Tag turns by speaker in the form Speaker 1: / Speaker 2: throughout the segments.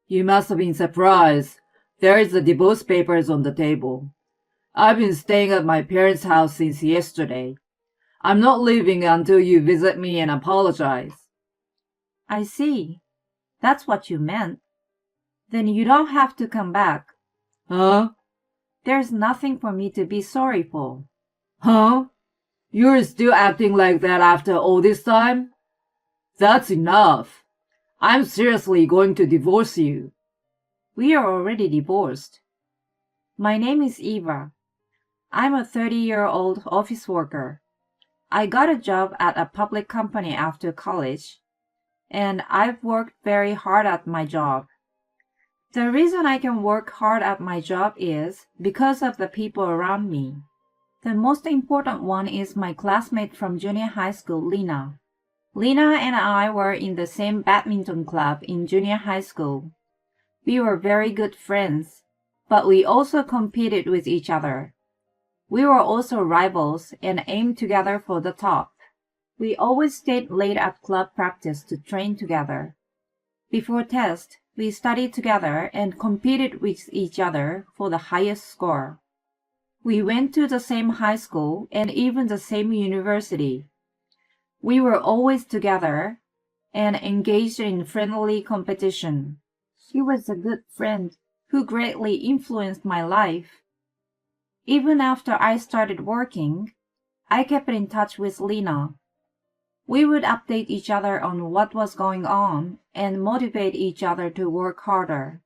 Speaker 1: You must have been surprised. There is the divorce papers on the table. I've been staying at my parents' house since yesterday. I'm not leaving until you visit me and apologize.
Speaker 2: I see. That's what you meant. Then you don't have to come back.
Speaker 1: Huh?
Speaker 2: There's nothing for me to be sorry for.
Speaker 1: Huh? You're still acting like that after all this time? That's enough. I'm seriously going to divorce you.
Speaker 2: We are already divorced. My name is Eva. I'm a 30-year-old office worker. I got a job at a public company after college, and I've worked very hard at my job. The reason I can work hard at my job is because of the people around me. The most important one is my classmate from junior high school, Lena. Lena and I were in the same badminton club in junior high school. We were very good friends, but we also competed with each other. We were also rivals and aimed together for the top. We always stayed late at club practice to train together. Before test, we studied together and competed with each other for the highest score. We went to the same high school and even the same university. We were always together and engaged in friendly competition. She was a good friend who greatly influenced my life. Even after I started working, I kept in touch with Lena. We would update each other on what was going on and motivate each other to work harder.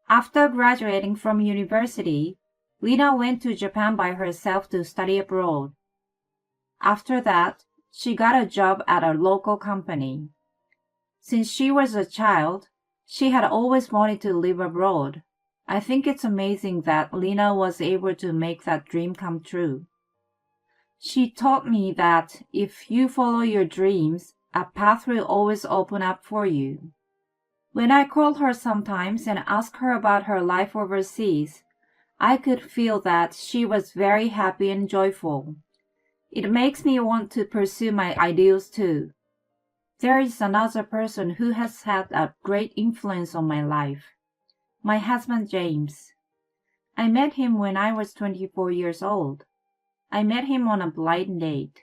Speaker 2: After graduating from university, Lena went to Japan by herself to study abroad. After that, she got a job at a local company. Since she was a child, she had always wanted to live abroad. I think it's amazing that Lena was able to make that dream come true. She taught me that if you follow your dreams, a path will always open up for you. When I call her sometimes and ask her about her life overseas, I could feel that she was very happy and joyful. It makes me want to pursue my ideals too. There is another person who has had a great influence on my life. My husband James. I met him when I was 24 years old. I met him on a blind date.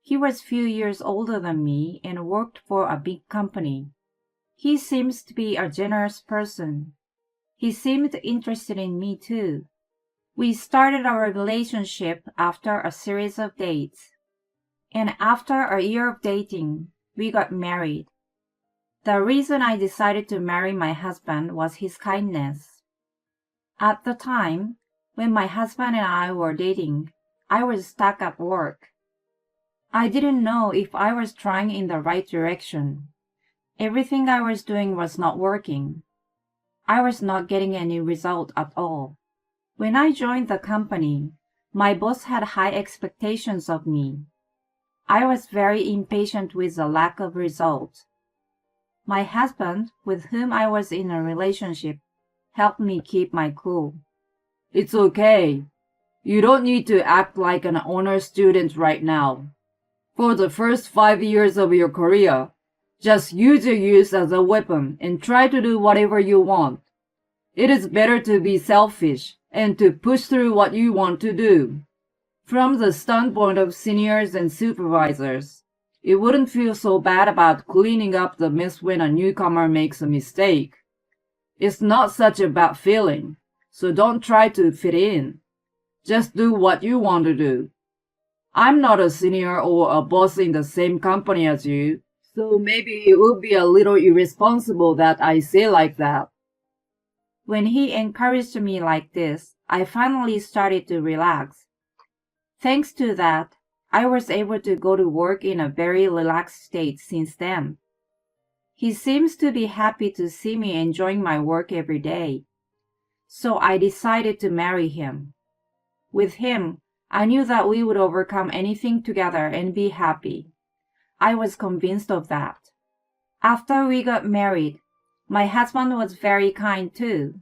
Speaker 2: He was few years older than me and worked for a big company. He seems to be a generous person. He seemed interested in me too. We started our relationship after a series of dates. And after a year of dating, we got married. The reason I decided to marry my husband was his kindness. At the time, when my husband and I were dating, I was stuck at work. I didn't know if I was trying in the right direction. Everything I was doing was not working. I was not getting any result at all. When I joined the company, my boss had high expectations of me. I was very impatient with the lack of result. My husband, with whom I was in a relationship, helped me keep my cool.
Speaker 1: It's okay. You don't need to act like an honor student right now. For the first 5 years of your career, just use your youth as a weapon and try to do whatever you want. It is better to be selfish and to push through what you want to do. From the standpoint of seniors and supervisors, it wouldn't feel so bad about cleaning up the mess when a newcomer makes a mistake. It's not such a bad feeling, so don't try to fit in. Just do what you want to do. I'm not a senior or a boss in the same company as you, so maybe it would be a little irresponsible that I say like that.
Speaker 2: When he encouraged me like this, I finally started to relax. Thanks to that, I was able to go to work in a very relaxed state since then. He seems to be happy to see me enjoying my work every day. So I decided to marry him. With him, I knew that we would overcome anything together and be happy. I was convinced of that. After we got married, my husband was very kind too.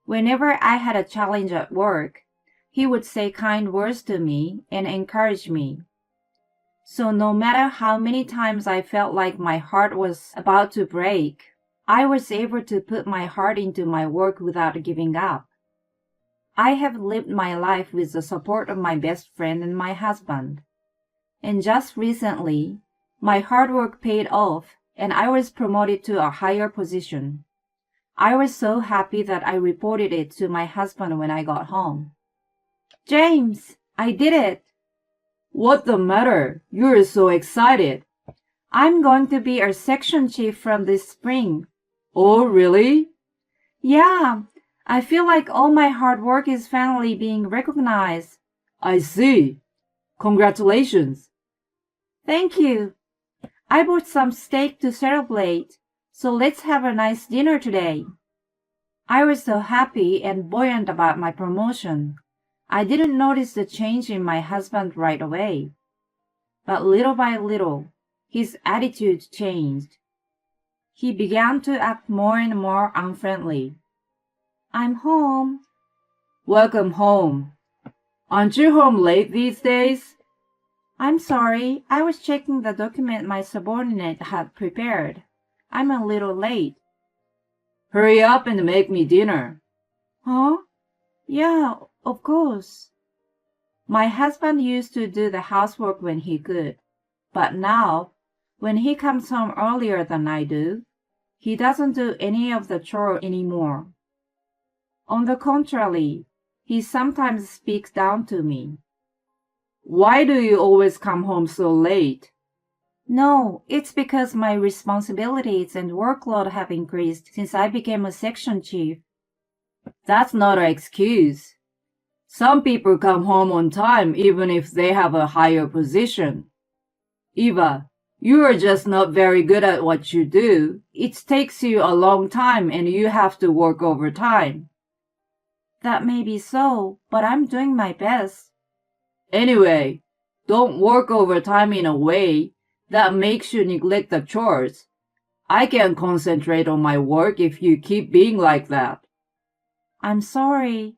Speaker 2: Whenever I had a challenge at work, he would say kind words to me and encourage me. So no matter how many times I felt like my heart was about to break, I was able to put my heart into my work without giving up. I have lived my life with the support of my best friend and my husband. And just recently, my hard work paid off and I was promoted to a higher position. I was so happy that I reported it to my husband when I got home. James, I did it!
Speaker 1: What the matter? You're so excited.
Speaker 2: I'm going to be our section chief from this spring.
Speaker 1: Oh, really?
Speaker 2: Yeah, I feel like all my hard work is finally being recognized.
Speaker 1: I see. Congratulations.
Speaker 2: Thank you. I bought some steak to celebrate, so let's have a nice dinner today. I was so happy and buoyant about my promotion. I didn't notice the change in my husband right away. But little by little, his attitude changed. He began to act more and more unfriendly. I'm home.
Speaker 1: Welcome home. Aren't you home late these days?
Speaker 2: I'm sorry, I was checking the document my subordinate had prepared. I'm a little late.
Speaker 1: Hurry up and make me dinner.
Speaker 2: Huh? Yeah, of course. My husband used to do the housework when he could, but now, when he comes home earlier than I do, he doesn't do any of the chore anymore. On the contrary, he sometimes speaks down to me.
Speaker 1: Why do you always come home so late?
Speaker 2: No, it's because my responsibilities and workload have increased since I became a section chief.
Speaker 1: That's not an excuse. Some people come home on time even if they have a higher position. Eva, you are just not very good at what you do. It takes you a long time and you have to work overtime.
Speaker 2: That may be so, but I'm doing my best.
Speaker 1: Anyway, don't work overtime in a way that makes you neglect the chores. I can't concentrate on my work if you keep being like that.
Speaker 2: I'm sorry.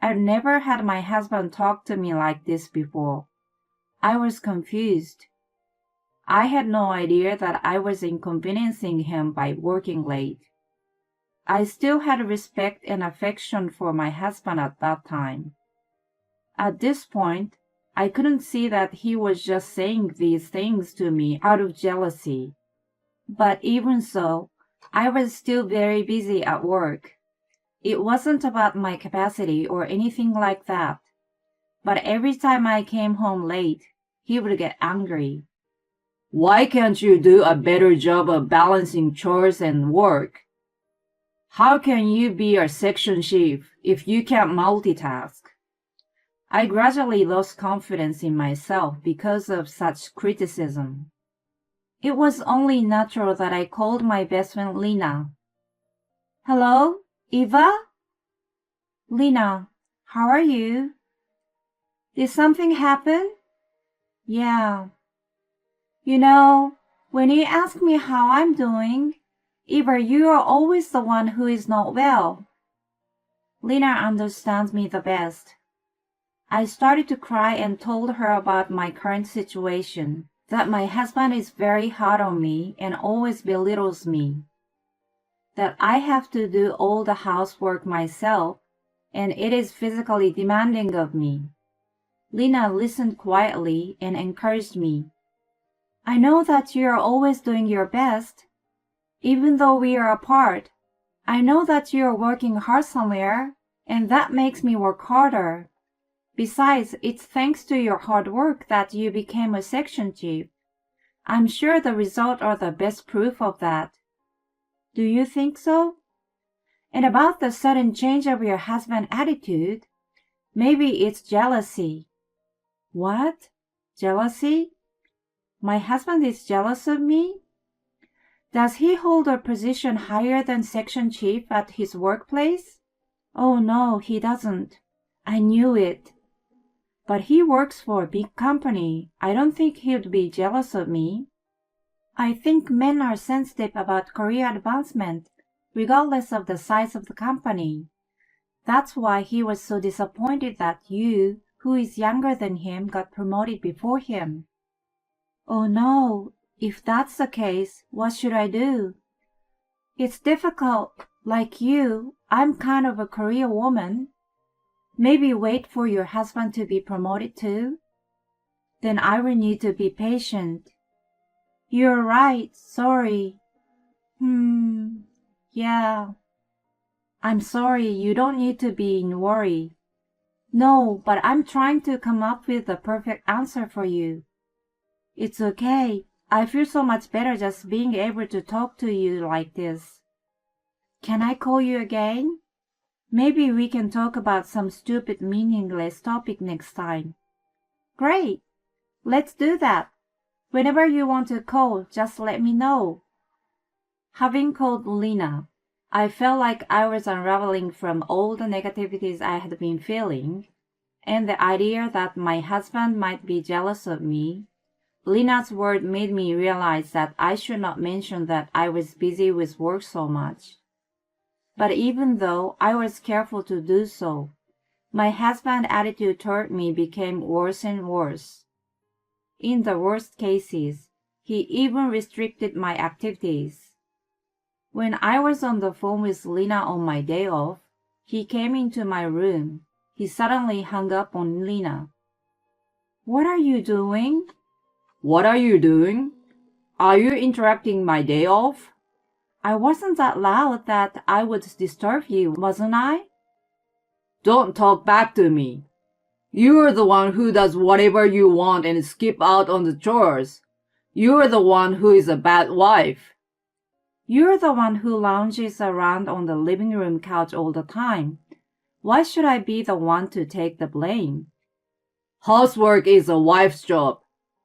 Speaker 2: I've never had my husband talk to me like this before. I was confused. I had no idea that I was inconveniencing him by working late. I still had respect and affection for my husband at that time. At this point, I couldn't see that he was just saying these things to me out of jealousy. But even so, I was still very busy at work. It wasn't about my capacity or anything like that. But every time I came home late, he would get angry.
Speaker 1: Why can't you do a better job of balancing chores and work? How can you be a section chief if you can't multitask? I gradually lost confidence in myself because of such criticism. It was only natural that I called my best friend Lena. Hello, Eva? Lena, how are you? Did something happen? Yeah. You know, when you ask me how I'm doing, Eva, you are always the one who is not well. Lena understands me the best. I started to cry and told her about my current situation, that my husband is very hard on me and always belittles me, that I have to do all the housework myself and it is physically demanding of me. Lena listened quietly and encouraged me. I know that you are always doing your best. Even though we are apart, I know that you are working hard somewhere, and that makes me work harder. Besides, it's thanks to your hard work that you became a section chief. I'm sure the results are the best proof of that. Do you think so? And about the sudden change of your husband's attitude, maybe it's jealousy. What? Jealousy? My husband is jealous of me? Does he hold a position higher than section chief at his workplace? Oh no, he doesn't. I knew it. But he works for a big company. I don't think he'd be jealous of me. I think men are sensitive about career advancement, regardless of the size of the company. That's why he was so disappointed that you, who is younger than him, got promoted before him. Oh no, if that's the case, what should I do?
Speaker 2: It's difficult. Like you, I'm kind of a career woman. Maybe wait for your husband to be promoted too? Then I will need to be patient. You're right, sorry. Yeah. I'm sorry, you don't need to be in worry. No, but I'm trying to come up with the perfect answer for you. It's okay. I feel so much better just being able to talk to you like this. Can I call you again? Maybe we can talk about some stupid, meaningless topic next time. Great! Let's do that. Whenever you want to call, just let me know. Having called Lena, I felt like I was unraveling from all the negativities I had been feeling, and the idea that my husband might be jealous of me. Lena's word made me realize that I should not mention that I was busy with work so much. But even though I was careful to do so, my husband's attitude toward me became worse and worse. In the worst cases, he even restricted my activities. When I was on the phone with Lena on my day off, he came into my room. He suddenly hung up on Lena. What are you doing?
Speaker 1: What are you doing? Are you interrupting my day off?
Speaker 2: I wasn't that loud that I would disturb you, wasn't I?
Speaker 1: Don't talk back to me. You're the one who does whatever you want and skip out on the chores. You're the one who is a bad wife.
Speaker 2: You're the one who lounges around on the living room couch all the time. Why should I be the one to take the blame?
Speaker 1: Housework is a wife's job.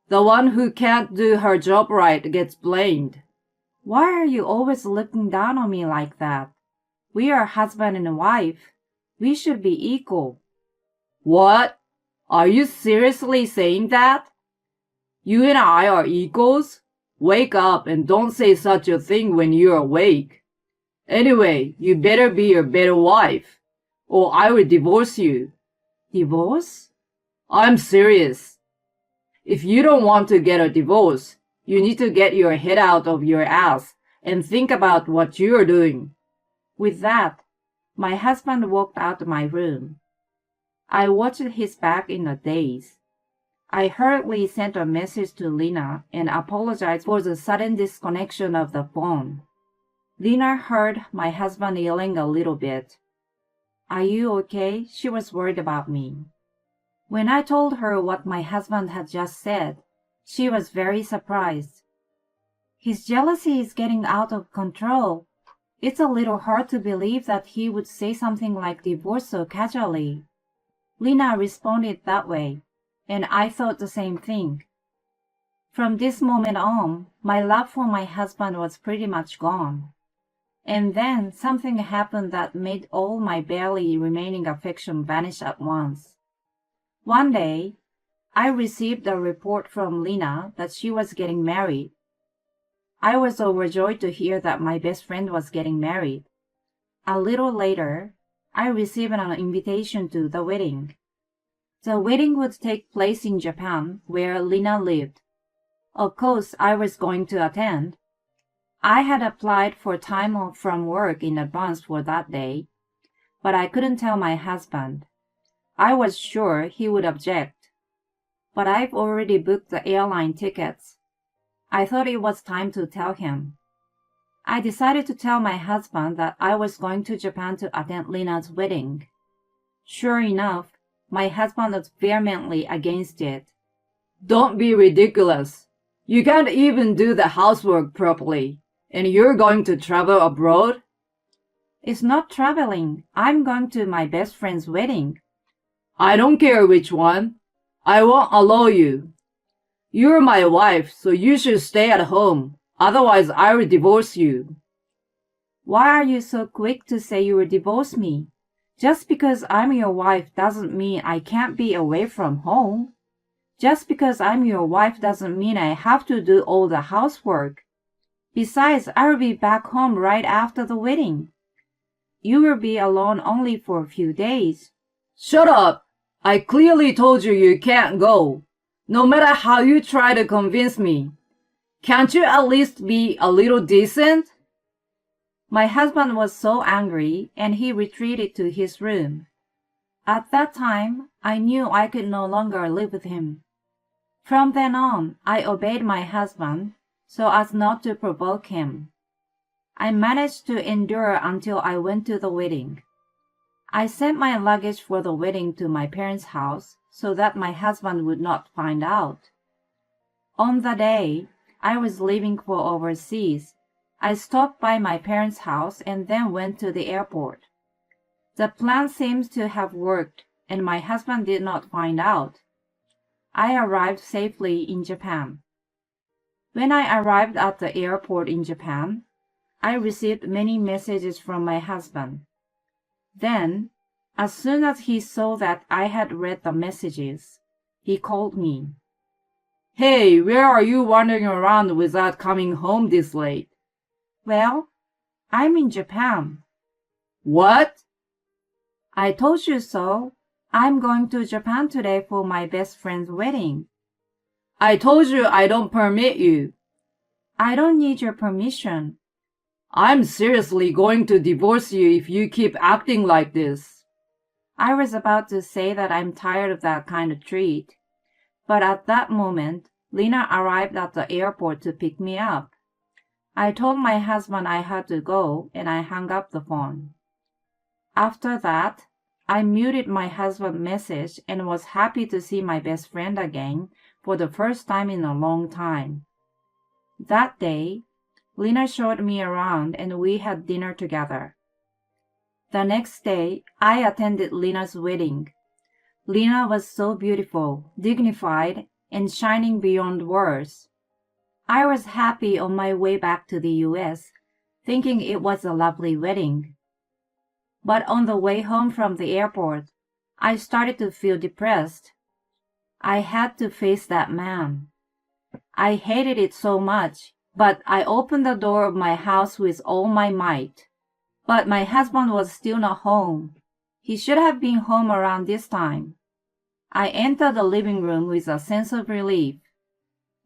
Speaker 1: The one who can't do her job right gets blamed.
Speaker 2: Why are you always looking down on me like that? We are husband and wife. We should be equal.
Speaker 1: What? Are you seriously saying that? You and I are equals? Wake up and don't say such a thing when you're awake. Anyway, you better be a better wife, or I will divorce you.
Speaker 2: Divorce?
Speaker 1: I'm serious. If you don't want to get a divorce, you need to get your head out of your ass and think about what you're doing.
Speaker 2: With that, my husband walked out of my room. I watched his back in a daze. I hurriedly sent a message to Lena and apologized for the sudden disconnection of the phone. Lena heard my husband yelling a little bit. Are you okay? She was worried about me. When I told her what my husband had just said, she was very surprised. His jealousy is getting out of control. It's a little hard to believe that he would say something like divorce so casually. Lena responded that way, and I thought the same thing. From this moment on, my love for my husband was pretty much gone. And then something happened that made all my barely remaining affection vanish at once. One day, I received a report from Lena that she was getting married. I was overjoyed to hear that my best friend was getting married. A little later, I received an invitation to the wedding. The wedding would take place in Japan, where Lena lived. Of course, I was going to attend. I had applied for time off from work in advance for that day, but I couldn't tell my husband. I was sure he would object. But I've already booked the airline tickets. I thought it was time to tell him. I decided to tell my husband that I was going to Japan to attend Lena's wedding. Sure enough, my husband was vehemently against it.
Speaker 1: Don't be ridiculous. You can't even do the housework properly, and you're going to travel abroad?
Speaker 2: It's not traveling. I'm going to my best friend's wedding.
Speaker 1: I don't care which one. I won't allow you. You're my wife, so you should stay at home. Otherwise, I will divorce you.
Speaker 2: Why are you so quick to say you will divorce me? Just because I'm your wife doesn't mean I can't be away from home. Just because I'm your wife doesn't mean I have to do all the housework. Besides, I will be back home right after the wedding. You will be alone only for a few days.
Speaker 1: Shut up! I clearly told you you can't go, no matter how you try to convince me. Can't you at least be a little decent?
Speaker 2: My husband was so angry and he retreated to his room. At that time, I knew I could no longer live with him. From then on, I obeyed my husband so as not to provoke him. I managed to endure until I went to the wedding. I sent my luggage for the wedding to my parents' house so that my husband would not find out. On the day I was leaving for overseas, I stopped by my parents' house and then went to the airport. The plan seems to have worked, and my husband did not find out. I arrived safely in Japan. When I arrived at the airport in Japan, I received many messages from my husband. Then, as soon as he saw that I had read the messages, he called me.
Speaker 1: Hey, where are you wandering around without coming home this late?
Speaker 2: Well, I'm in Japan.
Speaker 1: What?
Speaker 2: I told you so. I'm going to Japan today for my best friend's wedding.
Speaker 1: I told you I don't permit you.
Speaker 2: I don't need your permission.
Speaker 1: I'm seriously going to divorce you if you keep acting like this.
Speaker 2: I was about to say that I'm tired of that kind of treat. But at that moment, Lena arrived at the airport to pick me up. I told my husband I had to go and I hung up the phone. After that, I muted my husband's message and was happy to see my best friend again for the first time in a long time. That day, Lena showed me around and we had dinner together. The next day, I attended Lena's wedding. Lena was so beautiful, dignified, and shining beyond words. I was happy on my way back to the US, thinking it was a lovely wedding. But on the way home from the airport, I started to feel depressed. I had to face that man. I hated it so much, but I opened the door of my house with all my might. But my husband was still not home. He should have been home around this time. I entered the living room with a sense of relief.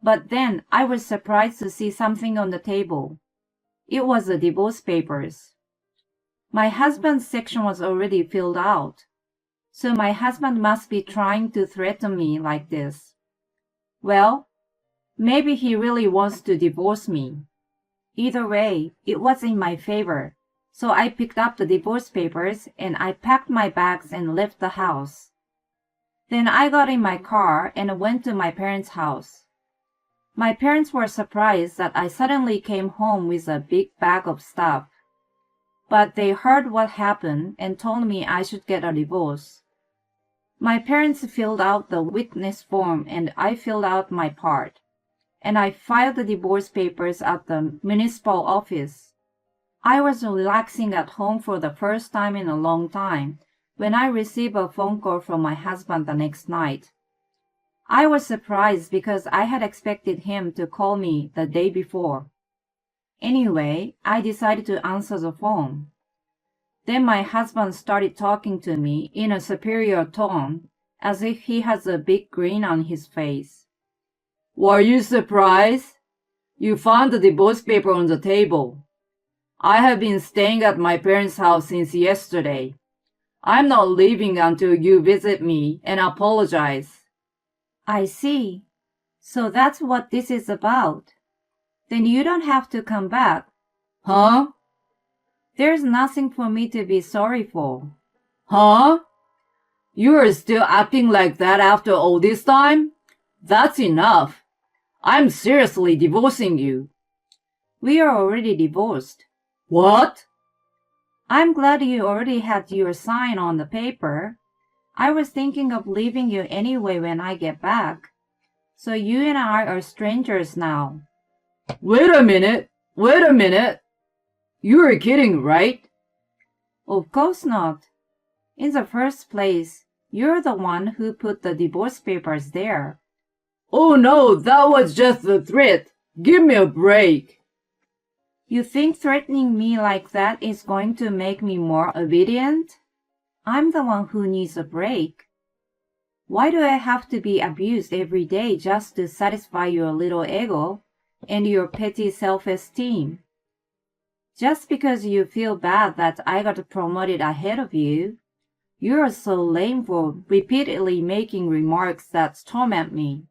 Speaker 2: But then I was surprised to see something on the table. It was the divorce papers. My husband's section was already filled out. So my husband must be trying to threaten me like this. Well, maybe he really wants to divorce me. Either way, it was in my favor. So I picked up the divorce papers and I packed my bags and left the house. Then I got in my car and went to my parents' house. My parents were surprised that I suddenly came home with a big bag of stuff. But they heard what happened and told me I should get a divorce. My parents filled out the witness form and I filled out my part. And I filed the divorce papers at the municipal office. I was relaxing at home for the first time in a long time when I received a phone call from my husband the next night. I was surprised because I had expected him to call me the day before. Anyway, I decided to answer the phone. Then my husband started talking to me in a superior tone, as if he has a big grin on his face.
Speaker 1: Were you surprised? You found the divorce paper on the table. I have been staying at my parents' house since yesterday. I'm not leaving until you visit me and apologize.
Speaker 2: I see. So that's what this is about. Then you don't have to come back.
Speaker 1: Huh?
Speaker 2: There's nothing for me to be sorry for.
Speaker 1: Huh? You are still acting like that after all this time? That's enough. I'm seriously divorcing you.
Speaker 2: We are already divorced.
Speaker 1: What?
Speaker 2: I'm glad you already had your sign on the paper. I was thinking of leaving you anyway when I get back. So you and I are strangers now.
Speaker 1: Wait a minute. You are kidding, right?
Speaker 2: Of course not. In the first place, you're the one who put the divorce papers there.
Speaker 1: Oh no, that was just a threat. Give me a break.
Speaker 2: You think threatening me like that is going to make me more obedient? I'm the one who needs a break. Why do I have to be abused every day just to satisfy your little ego and your petty self-esteem? Just because you feel bad that I got promoted ahead of you, you're so lame for repeatedly making remarks that torment me.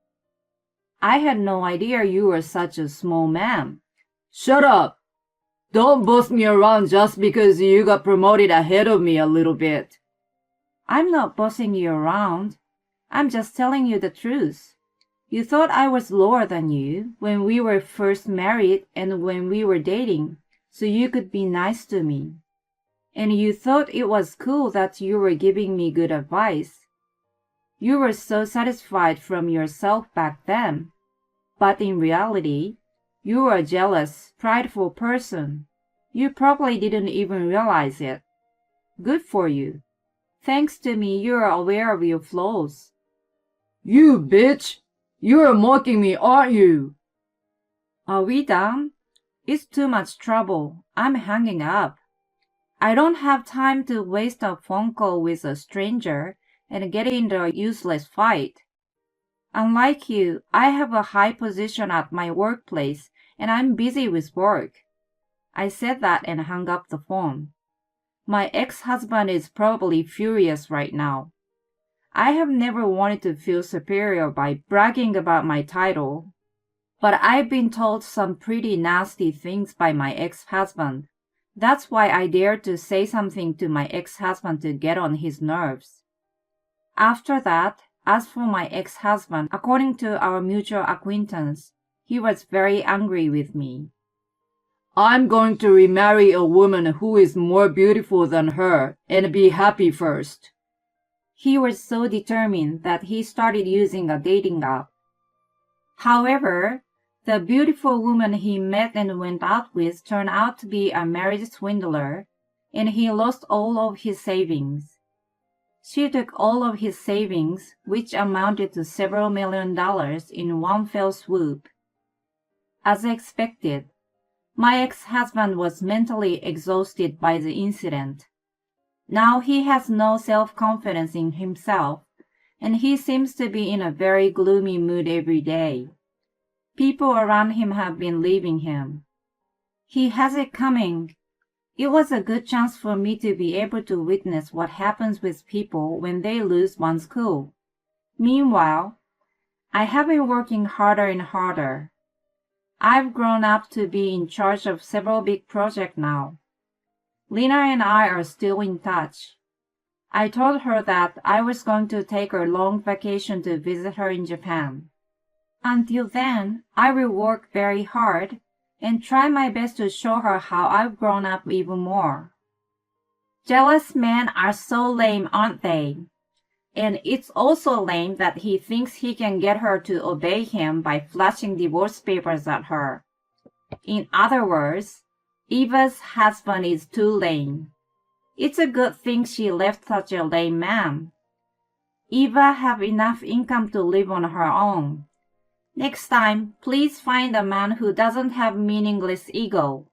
Speaker 2: I had no idea you were such a small man.
Speaker 1: Shut up! Don't boss me around just because you got promoted ahead of me a little bit.
Speaker 2: I'm not bossing you around. I'm just telling you the truth. You thought I was lower than you when we were first married and when we were dating, so you could be nice to me. And you thought it was cool that you were giving me good advice. You were so satisfied from yourself back then. But in reality, you were a jealous, prideful person. You probably didn't even realize it. Good for you. Thanks to me, you're aware of your flaws.
Speaker 1: You bitch! You're mocking me, aren't you?
Speaker 2: Are we done? It's too much trouble. I'm hanging up. I don't have time to waste a phone call with a stranger and get into a useless fight. Unlike you, I have a high position at my workplace and I'm busy with work. I said that and hung up the phone. My ex-husband is probably furious right now. I have never wanted to feel superior by bragging about my title, but I've been told some pretty nasty things by my ex-husband. That's why I dared to say something to my ex-husband to get on his nerves. After that, as for my ex-husband, according to our mutual acquaintance, he was very angry with me.
Speaker 1: I'm going to remarry a woman who is more beautiful than her and be happy first.
Speaker 2: He was so determined that he started using a dating app. However, the beautiful woman he met and went out with turned out to be a marriage swindler, and he lost all of his savings. She took all of his savings, which amounted to several $1,000,000 in one fell swoop. As expected, my ex-husband was mentally exhausted by the incident. Now he has no self-confidence in himself, and he seems to be in a very gloomy mood every day. People around him have been leaving him. He has it coming. It was a good chance for me to be able to witness what happens with people when they lose one's cool. Meanwhile, I have been working harder and harder. I've grown up to be in charge of several big projects now. Lena and I are still in touch. I told her that I was going to take a long vacation to visit her in Japan. Until then, I will work very hard and try my best to show her how I've grown up even more. Jealous men are so lame, aren't they? And it's also lame that he thinks he can get her to obey him by flashing divorce papers at her. In other words, Eva's husband is too lame. It's a good thing she left such a lame man. Eva have enough income to live on her own. Next time, please find a man who doesn't have meaningless ego.